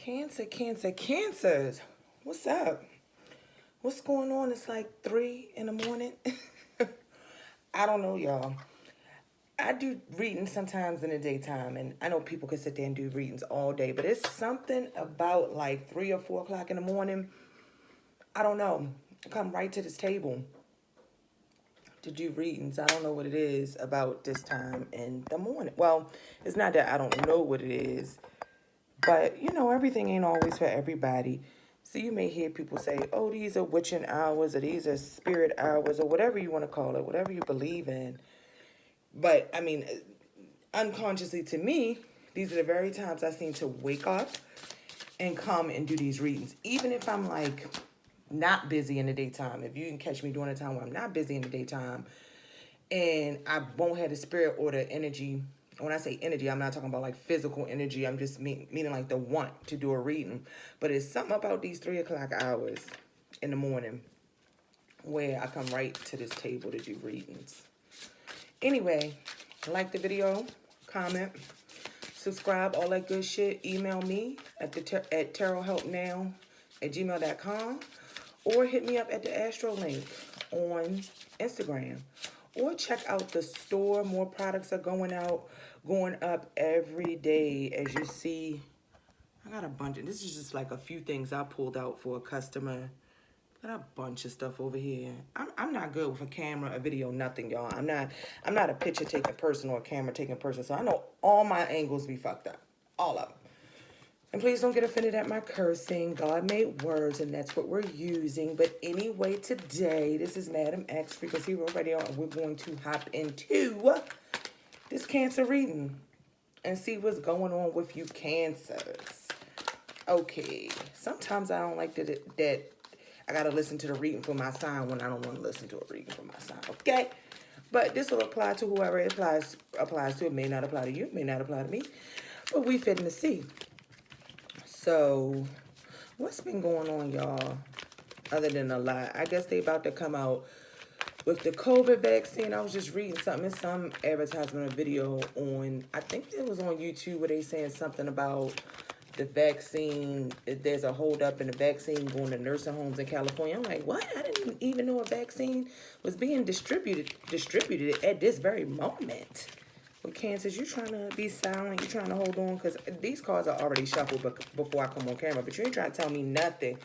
Cancer, cancer, cancers. What's up? What's going on? It's like 3 in the morning. I don't know, y'all. I do readings sometimes in the daytime, and I know people can sit there and do readings all day, but it's something about like 3 or 4 o'clock in the morning. I don't know. I come right to this table to do readings. I don't know what it is about this time in the morning. Well, it's not that I don't know what it is, but you know, everything ain't always for everybody. So you may hear people say, oh, these are witching hours, or these are spirit hours, or whatever you want to call it, whatever you believe in. But I mean, unconsciously to me, these are the very times I seem to wake up and come and do these readings. Even if I'm like not busy in the daytime, if you can catch me during a time where I'm not busy in the daytime, and I won't have the spirit or the energy. When I say energy, I'm not talking about like physical energy. I'm just meaning like the want to do a reading. But it's something about these 3 o'clock hours in the morning where I come right to this table to do readings. Anyway, like the video, comment, subscribe, all that good shit. Email me at tarothelpnow@gmail.com, or hit me up at the Astro link on Instagram. Or check out the store. More products are going up every day. As you see, I got a bunch of, this is just like a few things I pulled out for a customer. Got a bunch of stuff over here. I'm not good with a camera, a video, nothing, y'all. I'm not a picture taking person or a camera taking person. So I know all my angles be fucked up. All of them. And please don't get offended at my cursing. God made words, and that's what we're using. But anyway, today, this is Madam X Frequency Radio, and we're going to hop into this Cancer reading and see what's going on with you Cancers. Okay, sometimes I don't like that I got to listen to the reading for my sign when I don't want to listen to a reading for my sign, okay? But this will apply to whoever it applies to. It may not apply to you, it may not apply to me, but we fitting to see. So, what's been going on, y'all, other than a lot? I guess they about to come out with the COVID vaccine. I was just reading something in some advertisement or video on, I think it was on YouTube, where they saying something about the vaccine. There's a hold up in the vaccine going to nursing homes in California. I'm like, what? I didn't even know a vaccine was being distributed at this very moment. With Cancers, you trying to be silent, you trying to hold on, because these cards are already shuffled before I come on camera, but you ain't trying to tell me nothing.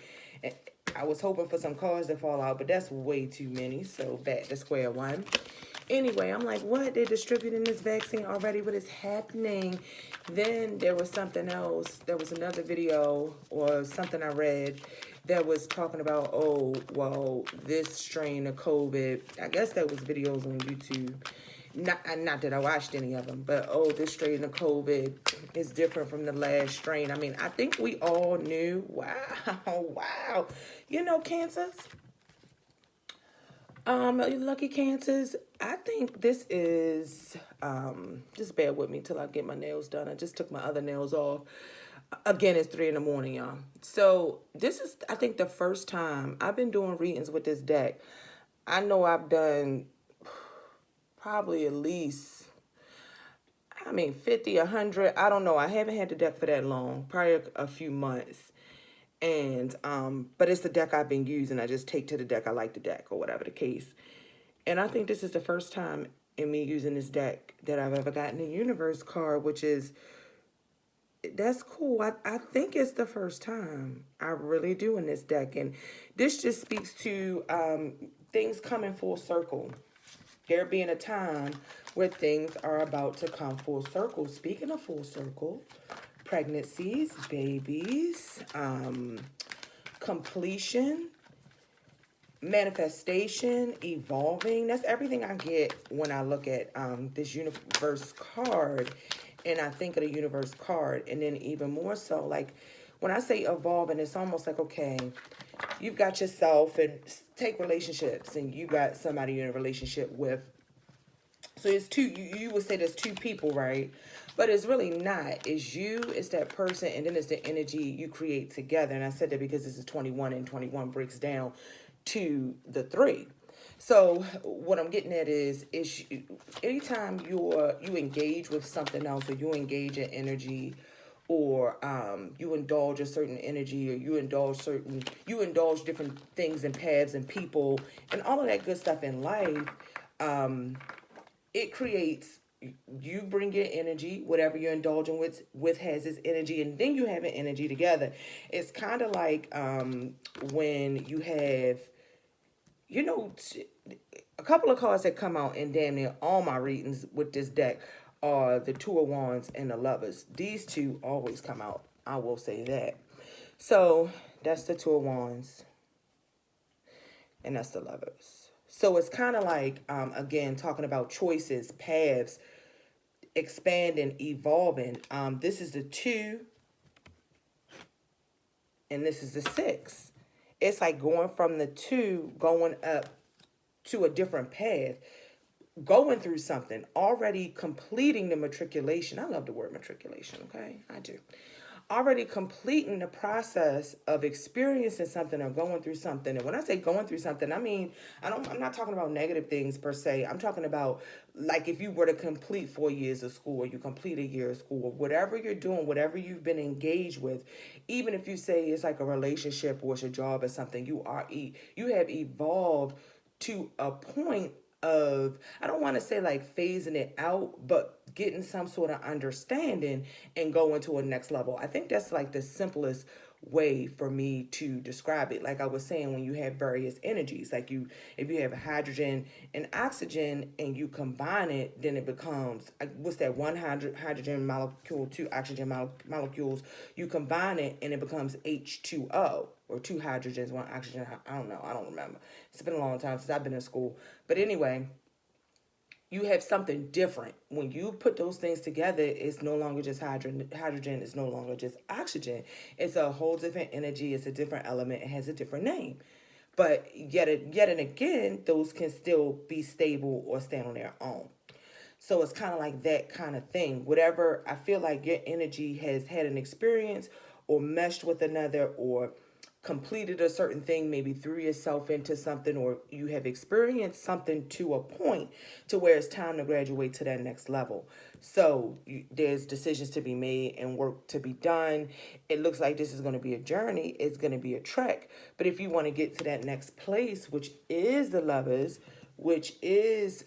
And I was hoping for some cards to fall out, but that's way too many, so back to square one. Anyway, I'm like, what? They're distributing this vaccine already? What is happening? Then there was something else. There was another video or something I read that was talking about, oh, well, this strain of COVID, I guess that was videos on YouTube. Not that I watched any of them, but oh, this strain of COVID is different from the last strain. I mean, I think we all knew. Wow, wow. You know, Cancers, lucky Cancers, I think this is, just bear with me till I get my nails done. I just took my other nails off. Again, it's 3 in the morning, y'all. So this is, I think, the first time I've been doing readings with this deck. I know I've done probably at least, 50, 100. I don't know. I haven't had the deck for that long, probably a few months. And, but it's the deck I've been using. I just take to the deck. I like the deck or whatever the case. And I think this is the first time in me using this deck that I've ever gotten a universe card, which is, that's cool. I think it's the first time. I really do in this deck. And this just speaks to things coming full circle. There being a time where things are about to come full circle. Speaking of full circle, pregnancies, babies, completion, manifestation, evolving. That's everything I get when I look at this universe card, and I think of the universe card. And then even more so, like when I say evolving, it's almost like, okay, you've got yourself, and take relationships, and you got somebody you're in a relationship with. So it's two, you would say there's two people, right? But it's really not. It's you, it's that person, and then it's the energy you create together. And I said that because this is 21, and 21 breaks down to the 3. So what I'm getting at is anytime you engage with something else, or you engage in energy, or you indulge a certain energy, or you indulge different things and paths and people and all of that good stuff in life. um, it creates, you bring your energy, whatever you're indulging with has its energy, and then you have an energy together. It's kind of like when you have, you know, a couple of cards that come out in damn near all my readings with this deck are the Two of Wands and the Lovers. These two always come out, I will say that. So that's the Two of Wands and that's the Lovers. So it's kind of like, again, talking about choices, paths, expanding, evolving. This is the 2 and this is the 6. It's like going from the 2, going up to a different path, going through something, already completing the matriculation. I love the word matriculation, okay? I do. Already completing the process of experiencing something or going through something. And when I say going through something, I mean, I'm not talking about negative things per se. I'm talking about, like, if you were to complete 4 years of school, or you complete a year of school, or whatever you're doing, whatever you've been engaged with, even if you say it's like a relationship or it's a job or something, you have evolved to a point of, I don't want to say like phasing it out, but getting some sort of understanding and going to a next level. I think that's like the simplest way for me to describe it. Like I was saying, when you have various energies, like if you have hydrogen and oxygen and you combine it, then it becomes, what's that, one hydrogen molecule, two oxygen molecules, you combine it and it becomes H2O, or two hydrogens, one oxygen. I don't know. I don't remember. It's been a long time since I've been in school. But anyway, you have something different. When you put those things together, it's no longer just hydrogen, it's no longer just oxygen. It's a whole different energy, it's a different element, it has a different name. But yet and again, those can still be stable or stand on their own. So it's kind of like that kind of thing. Whatever, I feel like your energy has had an experience or meshed with another or completed a certain thing, maybe threw yourself into something, or you have experienced something to a point to where it's time to graduate to that next level. So there's decisions to be made and work to be done. It looks like this is going to be a journey. It's going to be a trek. But if you want to get to that next place, which is the Lovers, which is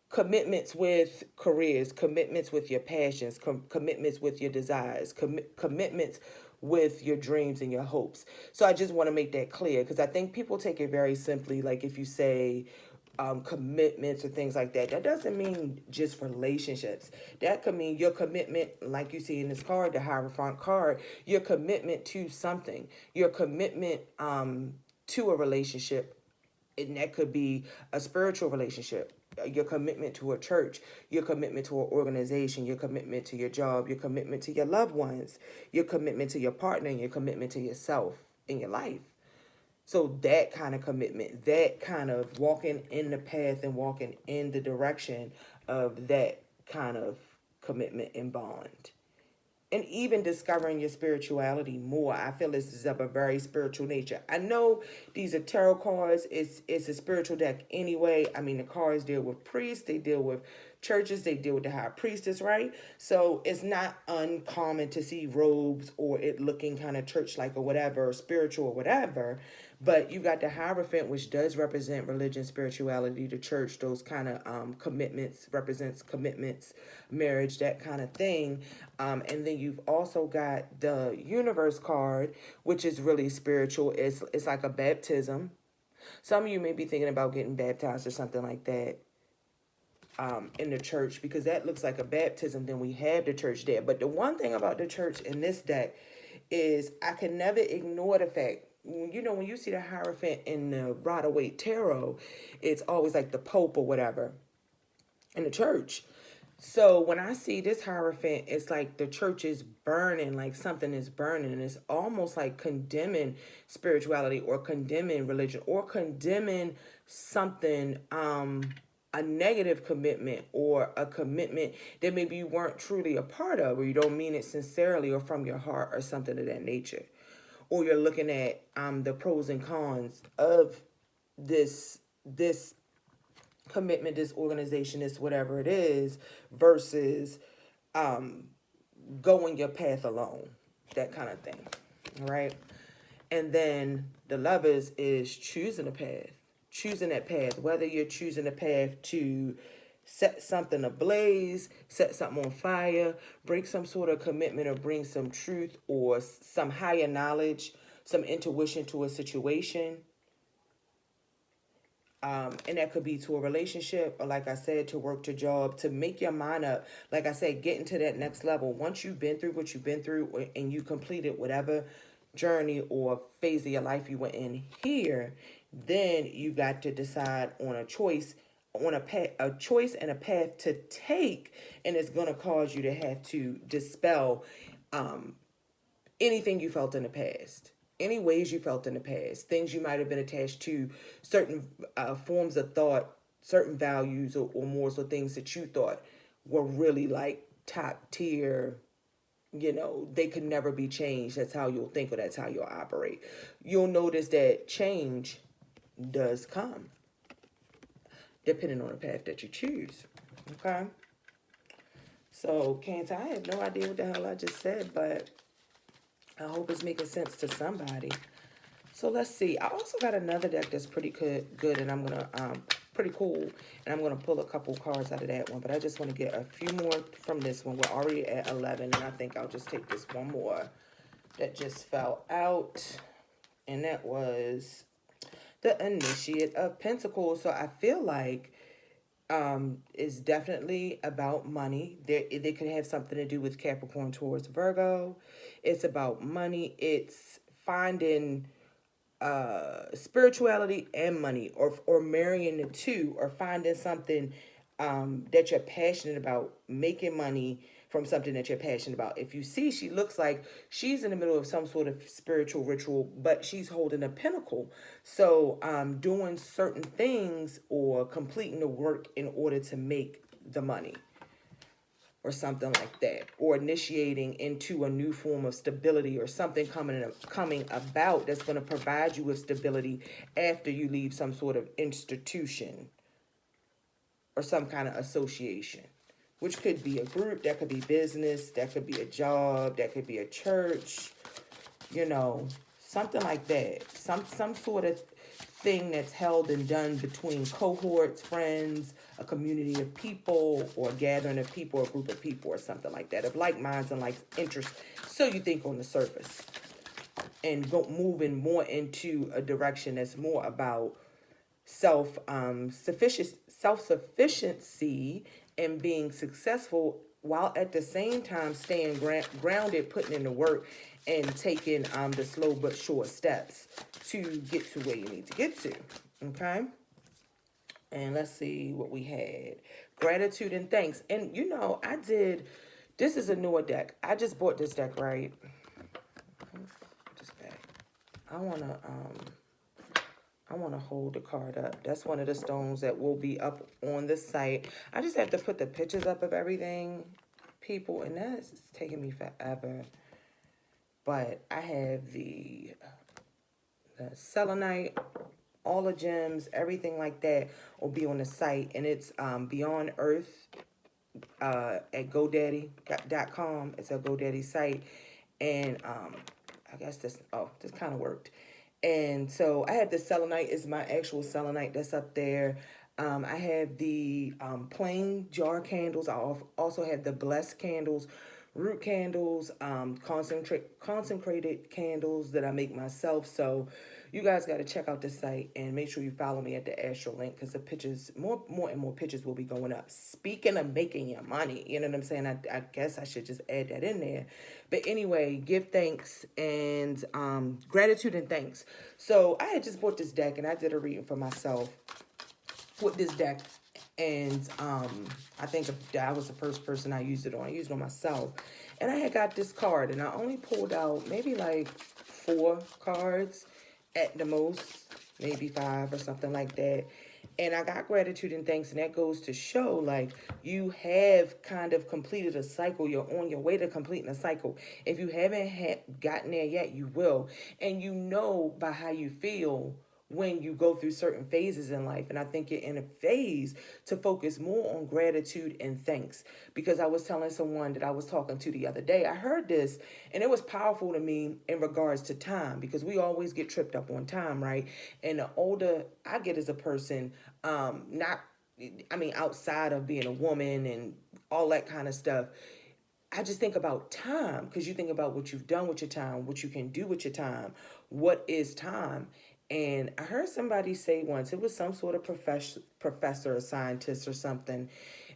commitments with careers, commitments with your passions, commitments with your desires, commitments with your dreams and your hopes. So I just want to make that clear, because I think people take it very simply. Like if you say commitments or things like that, that doesn't mean just relationships. That could mean your commitment, like you see in this card, the Hierophant card, your commitment to something, your commitment to a relationship, and that could be a spiritual relationship, your commitment to a church, your commitment to an organization, your commitment to your job, your commitment to your loved ones, your commitment to your partner, and your commitment to yourself in your life. So that kind of commitment, that kind of walking in the path and walking in the direction of that kind of commitment and bond, and even discovering your spirituality more. I feel this is of a very spiritual nature. I know these are tarot cards. It's a spiritual deck anyway. I mean, the cards deal with priests, they deal with churches, they deal with the high priestess, right? So it's not uncommon to see robes or it looking kind of church-like or whatever, or spiritual or whatever. But you got the Hierophant, which does represent religion, spirituality, the church, those kind of commitments, represents commitments, marriage, that kind of thing. And then you've also got the Universe card, which is really spiritual. It's like a baptism. Some of you may be thinking about getting baptized or something like that in the church, because that looks like a baptism. Then we have the church there. But the one thing about the church in this deck is I can never ignore the fact, you know, when you see the Hierophant in the Rider-Waite Tarot, it's always like the Pope or whatever in the church. So when I see this Hierophant, it's like the church is burning, like something is burning. And it's almost like condemning spirituality or condemning religion or condemning something, a negative commitment or a commitment that maybe you weren't truly a part of, or you don't mean it sincerely or from your heart or something of that nature. Or you're looking at the pros and cons of this commitment, this organization, this whatever it is, versus going your path alone, that kind of thing, right? And then the Lovers is choosing a path, choosing that path, whether you're choosing a path to set something ablaze, set something on fire, bring some sort of commitment or bring some truth or some higher knowledge, some intuition to a situation. And that could be to a relationship, or like I said, to work, to job, to make your mind up. Like I said, getting to that next level. Once you've been through what you've been through and you completed whatever journey or phase of your life you were in here, then you got to decide on a choice, on a choice and a path to take, and it's going to cause you to have to dispel anything you felt in the past, any ways you felt in the past, things you might have been attached to, certain forms of thought, certain values or morals or things that you thought were really like top tier. They could never be changed. That's how you'll think, or that's how you'll operate. You'll notice that change does come depending on the path that you choose. Okay? So, Cancer, I have no idea what the hell I just said, but I hope it's making sense to somebody. So let's see. I also got another deck that's pretty good, and I'm gonna pretty cool, and I'm gonna pull a couple cards out of that one. But I just want to get a few more from this one. We're already at 11, and I think I'll just take this one more that just fell out, and that was the Initiate of Pentacles. So I feel like it's definitely about money. They could have something to do with Capricorn towards Virgo. It's about money. It's finding spirituality and money, or marrying the two, or finding something that you're passionate about, making money from something that you're passionate about. If you see, she looks like she's in the middle of some sort of spiritual ritual, but she's holding a pinnacle. So doing certain things or completing the work in order to make the money, or something like that, or initiating into a new form of stability, or something coming about that's going to provide you with stability after you leave some sort of institution or some kind of association, which could be a group, that could be business, that could be a job, that could be a church, something like that. Some sort of thing that's held and done between cohorts, friends, a community of people, or a gathering of people, or a group of people, or something like that, of like minds and like interests. So you think on the surface, and moving more into a direction that's more about self-sufficiency and being successful, while at the same time staying grounded, putting in the work, and taking the slow but sure steps to get to where you need to get to. Okay? And let's see what we had. Gratitude and thanks. And this is a newer deck. I just bought this deck, right? This back. I want to hold the card up. That's one of the stones that will be up on the site. I just have to put the pictures up of everything, people, and that's taking me forever. But I have the selenite, all the gems, everything like that will be on the site. And it's Beyond Earth at GoDaddy.com. It's a GoDaddy site. And I guess this kind of worked. And so I have the selenite, is my actual selenite that's up there. I have the plain jar candles. I also have the blessed candles, root candles, consecrated candles that I make myself. So you guys got to check out the site and make sure you follow me at the Astro link, because the pictures, more and more pictures will be going up. Speaking of making your money, you know what I'm saying? I guess I should just add that in there. But anyway, give thanks and gratitude and thanks. So I had just bought this deck, and I did a reading for myself with this deck. And I think I was the first person I used it on. I used it on myself. And I had got this card, and I only pulled out maybe like 4 cards at the most, maybe 5 or something like that. And I got gratitude and thanks, and that goes to show, like, you have kind of completed a cycle. You're on your way to completing a cycle. If you haven't gotten there yet, you will. And by how you feel when you go through certain phases in life. And I think you're in a phase to focus more on gratitude and thanks. Because I was telling someone that I was talking to the other day, I heard this and it was powerful to me in regards to time, because we always get tripped up on time, right? And the older I get as a person, not, I mean, outside of being a woman and all that kind of stuff, I just think about time, because you think about what you've done with your time, what you can do with your time. What is time? And I heard somebody say once, it was some sort of professor or scientist or something,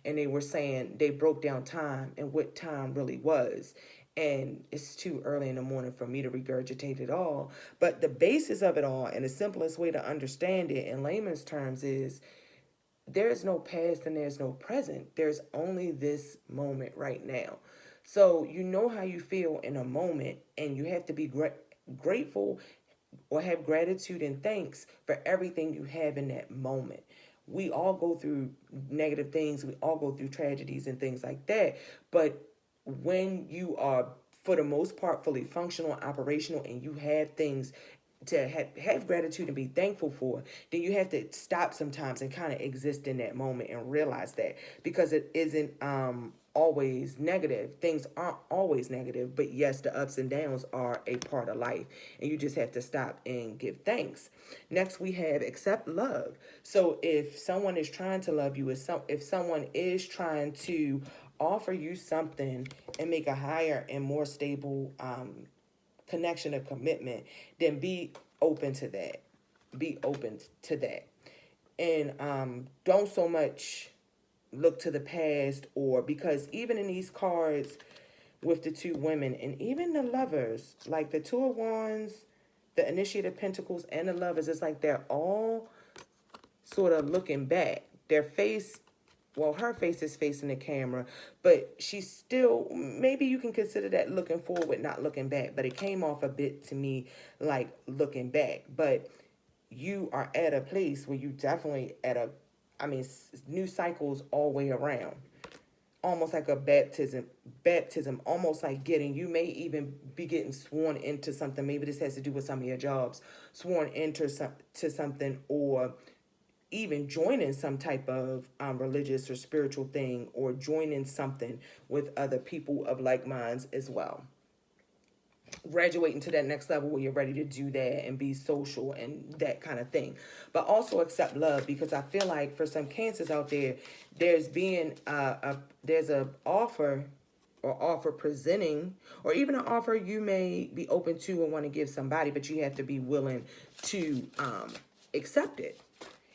and they were saying they broke down time and what time really was. And it's too early in the morning for me to regurgitate it all. But the basis of it all, and the simplest way to understand it in layman's terms, is there is no past and there's no present. There's only this moment right now. So you know how you feel in a moment, and you have to be grateful or have gratitude and thanks for everything you have in that moment. We all go through negative things, we all go through tragedies and things like that. But when you are, for the most part, fully functional, operational, and you have things to have gratitude and be thankful for, then you have to stop sometimes and kind of exist in that moment and realize that, because it isn't always negative. Things aren't always negative, but yes, the ups and downs are a part of life, and you just have to stop and give thanks. Next, we have accept love. So if someone is trying to love you, if someone is trying to offer you something and make a higher and more stable connection or commitment, then be open to that. Be open to that. And don't so much look to the past, or because even in these cards with the two women and even the lovers, like the Two of Wands, the Initiate of Pentacles, and the Lovers, it's like they're all sort of looking back. Their face, well, her face is facing the camera, but she's still, maybe you can consider that looking forward, not looking back, but it came off a bit to me like looking back. But you are at a place where you definitely at a, I mean, new cycles all the way around. Almost like a baptism, almost like you may even be getting sworn into something. Maybe this has to do with some of your jobs, sworn into to something, or even joining some type of religious or spiritual thing, or joining something with other people of like minds as well. Graduating to that next level where you're ready to do that and be social and that kind of thing. But also accept love, because I feel like for some Cancers out there, there's there's a offer or offer presenting, or even an offer you may be open to and want to give somebody, but you have to be willing to accept it.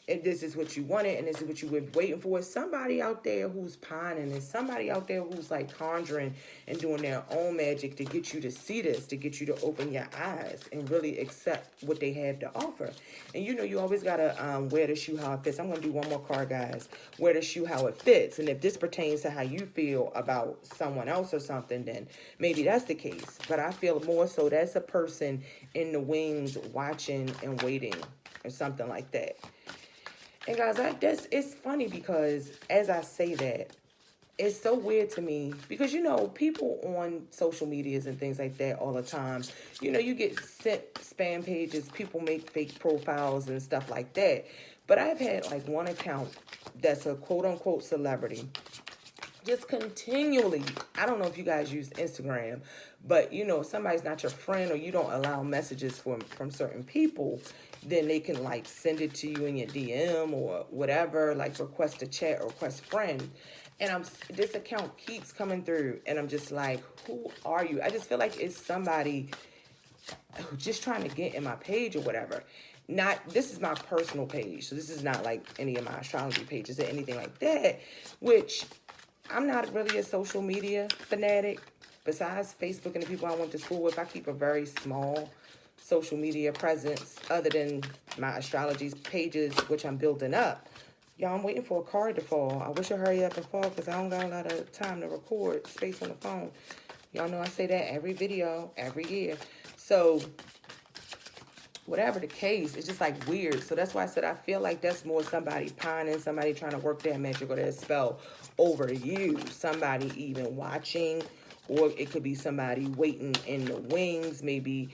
If this is what you wanted and this is what you were waiting for, somebody out there who's pining, and somebody out there who's like conjuring and doing their own magic to get you to see this, to get you to open your eyes and really accept what they have to offer. And you know, you always gotta wear the shoe how it fits. I'm gonna do one more card, guys. Wear the shoe how it fits. And if this pertains to how you feel about someone else or something, then maybe that's the case. But I feel more so that's a person in the wings watching and waiting, or something like that. And guys, it's funny, because as I say that, it's so weird to me, because, you know, people on social medias and things like that all the time, you know, you get sent spam pages, people make fake profiles and stuff like that. But I've had like one account that's a quote unquote celebrity, just continually, I don't know if you guys use Instagram, but you know, if somebody's not your friend, or you don't allow messages from certain people, then they can like send it to you in your DM or whatever, like request a chat or request friend. And this account keeps coming through, and I'm just like, who are you? I just feel like it's somebody just trying to get in my page or whatever. This is my personal page, so this is not like any of my astrology pages or anything like that, which I'm not really a social media fanatic. Besides Facebook and the people I went to school with, I keep a very small social media presence other than my astrology pages, which I'm building up. Y'all, I'm waiting for a card to fall. I wish I hurry up and fall, because I don't got a lot of time to record space on the phone. Y'all know I say that every video, every year. So whatever the case, it's just like weird. So that's why I said I feel like that's more somebody pining, somebody trying to work their magic or their spell over you. Somebody even watching, or it could be somebody waiting in the wings, maybe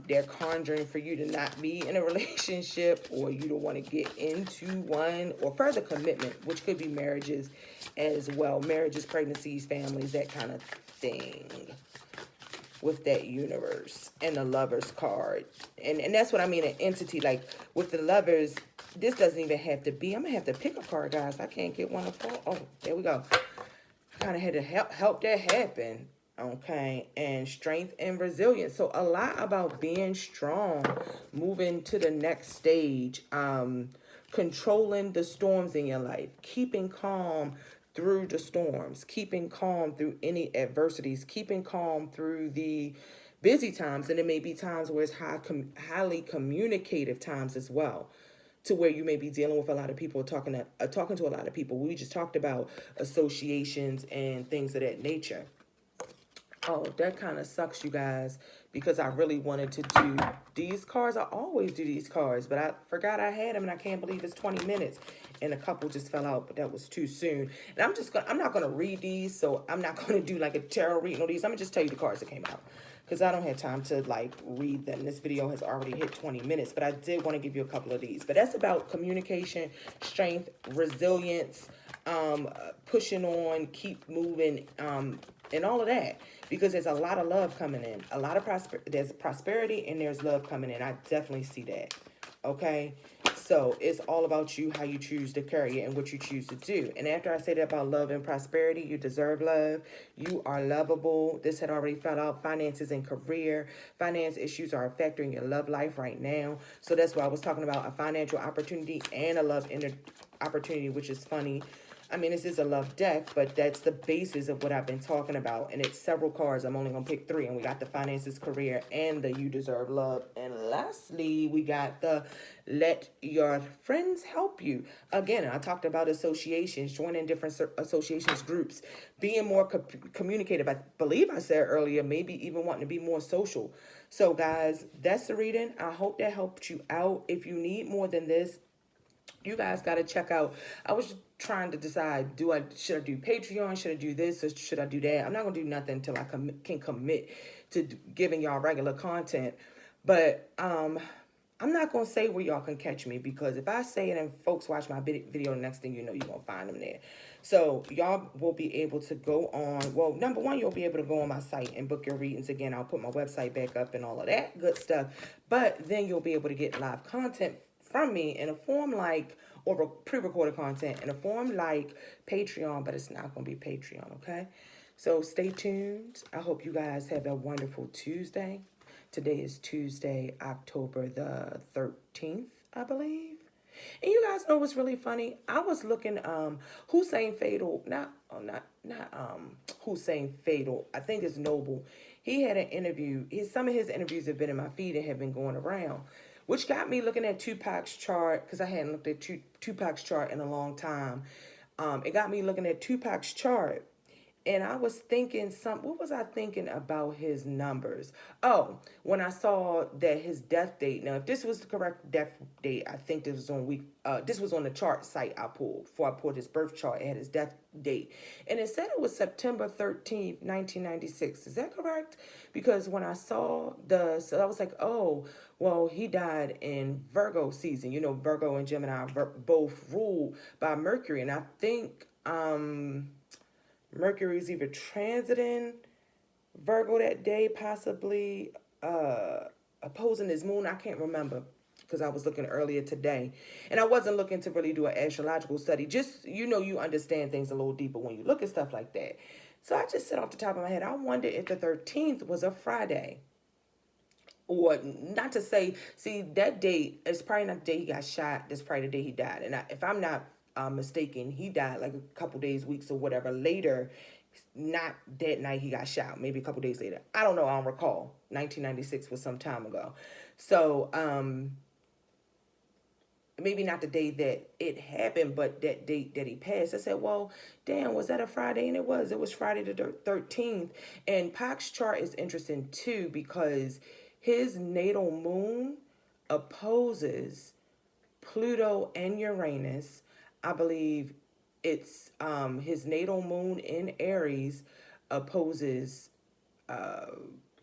They're conjuring for you to not be in a relationship, or you don't want to get into one, or further commitment, which could be marriages as well. Marriages, pregnancies, families, that kind of thing with that universe. And the Lovers card. And that's what I mean, an entity. Like with the Lovers, this doesn't even have to be. I'm going to have to pick a card, guys. I can't get one of four. Oh, there we go. Kind of had to help that happen. Okay, and strength and resilience. So a lot about being strong, moving to the next stage, controlling the storms in your life, keeping calm through the storms, keeping calm through any adversities, keeping calm through the busy times, and it may be times where it's highly communicative times as well, to where you may be dealing with a lot of people, talking to a lot of people. We just talked about associations and things of that nature. Oh, that kind of sucks, you guys, because I really wanted to do these cards. I always do these cards, but I forgot I had them, and I can't believe it's 20 minutes, and a couple just fell out, but that was too soon. And I'm not gonna read these, so I'm not gonna do like a tarot reading on these. I'm gonna just tell you the cards that came out, because I don't have time to like read them. This video has already hit 20 minutes, but I did want to give you a couple of these. But that's about communication, strength, resilience, pushing on, keep moving, and all of that, because there's a lot of love coming in, a lot of there's prosperity, and there's love coming in. I definitely see that. Okay, so it's all about you, how you choose to carry it and what you choose to do. And after I say that about love and prosperity, you deserve love, you are lovable. This had already fell out. Finances and career. Finance issues are affecting your love life right now, so that's why I was talking about a financial opportunity and a love opportunity, which is funny. I mean, this is a love deck, but that's the basis of what I've been talking about. And it's several cards. I'm only going to pick 3. And we got the finances, career, and the you deserve love. And lastly, we got the let your friends help you. Again, I talked about associations, joining different associations, groups, being more communicative. I believe I said earlier, maybe even wanting to be more social. So, guys, that's the reading. I hope that helped you out. If you need more than this, you guys got to check out. I was trying to decide, should I do Patreon, should I do this, or should I do that? I'm not gonna do nothing until I can commit to giving y'all regular content. But I'm not gonna say where y'all can catch me, because if I say it and folks watch my video, the next thing you know, you're gonna find them there. So y'all will be able to go on, well, number one, you'll be able to go on my site and book your readings. Again, I'll put my website back up and all of that good stuff. But then you'll be able to get live content from me in a form like, or pre-recorded content in a form like Patreon, but it's not going to be Patreon, okay? So stay tuned. I hope you guys have a wonderful Tuesday. Today is Tuesday, October the 13th, I believe. And you guys know what's really funny? I was looking, Hussein Fatal, not Hussein Fatal, I think it's Noble. He had an interview. Some of his interviews have been in my feed and have been going around, which got me looking at Tupac's chart, because I hadn't looked at Tupac's chart in a long time. It got me looking at Tupac's chart. And I was thinking, what was I thinking about his numbers? Oh, when I saw that his death date, now if this was the correct death date, I think this was on the chart site I pulled. Before I pulled his birth chart, it had his death date. And it said it was September 13th, 1996. Is that correct? Because when I saw so I was like, oh, well, he died in Virgo season. You know, Virgo and Gemini both ruled by Mercury. And I think, Mercury's either transiting Virgo that day, possibly opposing his moon. I can't remember, because I was looking earlier today. And I wasn't looking to really do an astrological study. Just, you understand things a little deeper when you look at stuff like that. So I just said off the top of my head, I wonder if the 13th was a Friday. Or not to say, see, that date, it's probably not the day he got shot. That's probably the day he died. And if I'm not mistaken, he died like a couple days, weeks, or whatever later. Not that night he got shot, maybe a couple days later. I don't know, I don't recall. 1996 was some time ago. So, maybe not the day that it happened, but that date that he passed. I said, well, damn, was that a Friday? And it was Friday the 13th. And Pac's chart is interesting too, because his natal moon opposes Pluto and Uranus. I believe it's his natal moon in Aries opposes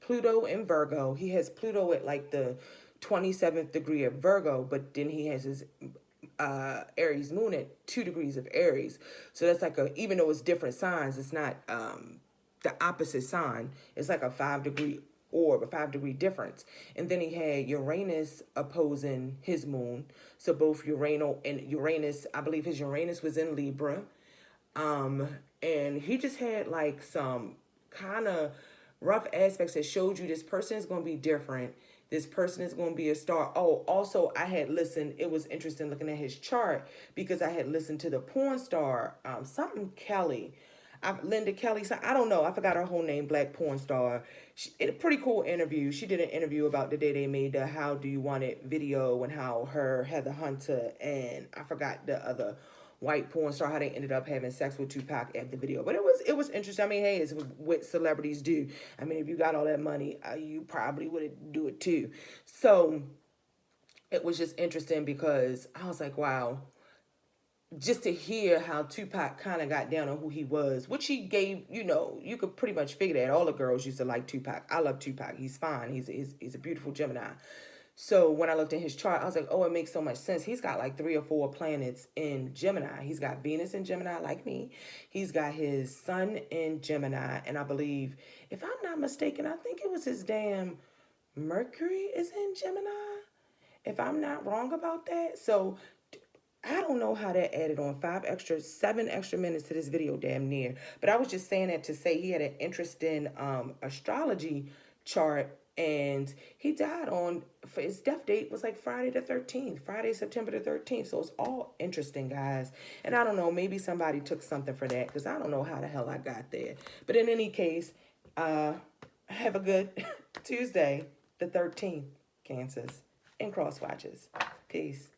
Pluto in Virgo. He has Pluto at like the 27th degree of Virgo, but then he has his Aries moon at 2 degrees of Aries. So that's like a, even though it's different signs, it's not the opposite sign. It's like a 5 degree orb, a 5 degree difference. And then he had Uranus opposing his moon. So both Urano and Uranus, I believe his Uranus was in Libra. Um, and he just had like some kind of rough aspects that showed you this person is going to be different. This person is going to be a star. Oh, also, I had listened. It was interesting looking at his chart because I had listened to the porn star, something Kelly. Linda Kelly, so I don't know. I forgot her whole name, black porn star. A pretty cool interview. She did an interview about the day they made the How Do You Want It video and how her, Heather Hunter, and I forgot the other white porn star, how they ended up having sex with Tupac at the video. But it was interesting. I mean, hey, it's what celebrities do. I mean, if you got all that money, you probably would do it too. So it was just interesting because I was like, wow, just to hear how Tupac kind of got down on who he was, which he gave, you know, you could pretty much figure that. All the girls used to like Tupac. I love Tupac. He's fine. He's a beautiful Gemini. So when I looked at his chart, I was like, oh, it makes so much sense. He's got like 3 or 4 planets in Gemini. He's got Venus in Gemini, like me. He's got his sun in Gemini. And I believe, if I'm not mistaken, I think it was his damn Mercury is in Gemini, if I'm not wrong about that. So I don't know how that added on 7 extra minutes to this video, damn near. But I was just saying that to say he had an interesting astrology chart, and he died on, for his death date was like Friday the 13th, Friday, September the 13th. So it's all interesting, guys. And I don't know, maybe somebody took something for that because I don't know how the hell I got there. But in any case, have a good Tuesday, the 13th, Cancers, and cross watches. Peace.